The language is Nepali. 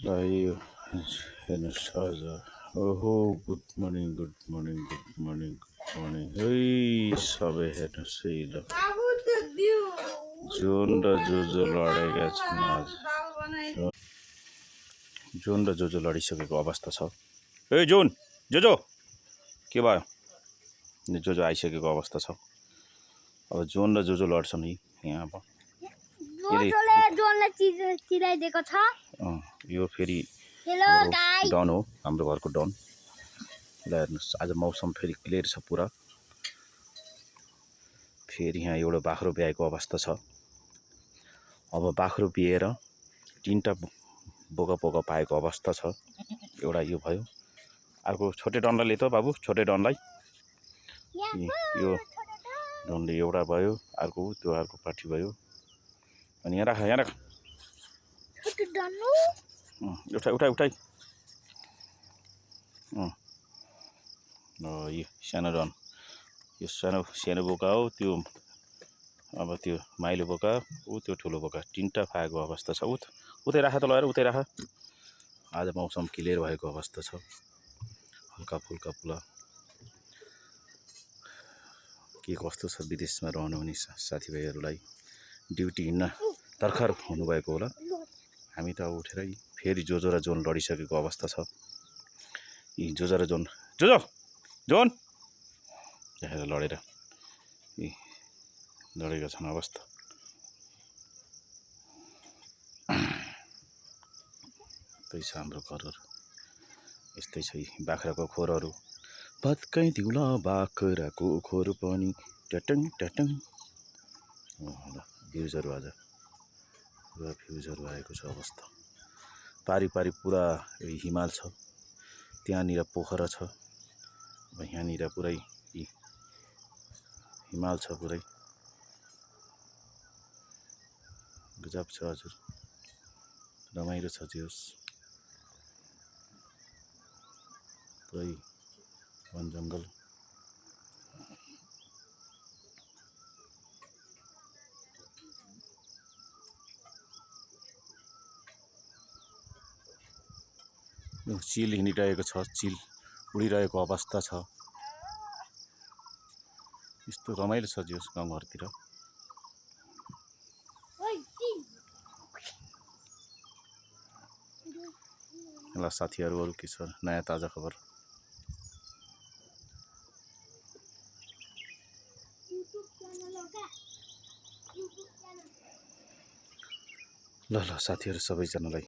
यो हेर्नुहोस् आज ओहो good morning good morning good morning good morning है सबै हेर्नुहोस् है ल जोन र जोजो लडेका छन् आज जोन र जोजो लडिसकेको अवस्था छ। ए जोन जोजो के भयो? जोजो आइसकेको अवस्था छ। अब जोन र जोजो लड्छन् है यहाँ। अब यो फेरि डन हो, हाम्रो घरको डन। ल हेर्नुहोस् आज मौसम फेरि क्लियर छ पुरा। फेरि यहाँ एउटा बाख्रो ब्याएको अवस्था छ। अब बाख्रो बिएर तीनटा बोका बोका पाएको अवस्था छ। एउटा यो भयो, अर्को छोटे डनलाई त बाबु, छोटे डनलाई यो डनले एउटा भयो, अर्को त्यो अर्को पाठी भयो। अनि यहाँ राख, यहाँ राख, उठाइ उठाइ उठाइ। यो सानो डन, यो सानो बोका हो त्यो। अब त्यो माइलो बोका, त्यो ठुलो बोका, तीनटा पाएको अवस्था छ। उतै राख त लगेर, उतै राख। आज मौसम क्लियर भएको अवस्था छ। हल्का फुल्का पुला के कस्तो छ विदेशमा रहनुहुने साथीभाइहरूलाई, ड्युटी हिँड्न तर्खर हुनुभएको होला। हामी त उठेरै फेरि जोजो र जोन लडिसकेको अवस्था छ। यी जोजो र जोन, जोजो जोन देखेर लडेर यी लडेका छन् अवस्था। त्यही छ हाम्रो घरहरू, यस्तै छ। बाख्राको खोरहरू भत्काइदिउँला बाख्राको खोर पनि ट्याटङ ट्याटङ। भ्युजहरू आज पुरा भ्युजहरू आएको छ अवस्था। पारी पारी पुरा हिमाल छ, त्यहाँनिर पोखरा छ। अब यहाँनिर पुरै हिमाल छ, पुरै गजब छ हजुर, रमाइलो छ। जोस् पुरै वन जङ्गल। चिल हिँडिरहेको छ, चिल उडिरहेको अवस्था छ। यस्तो रमाइलो छ जोस् गाउँघरतिर। ल साथीहरू, अरू के छ नयाँ ताजा खबर? ल साथीहरू सबैजनालाई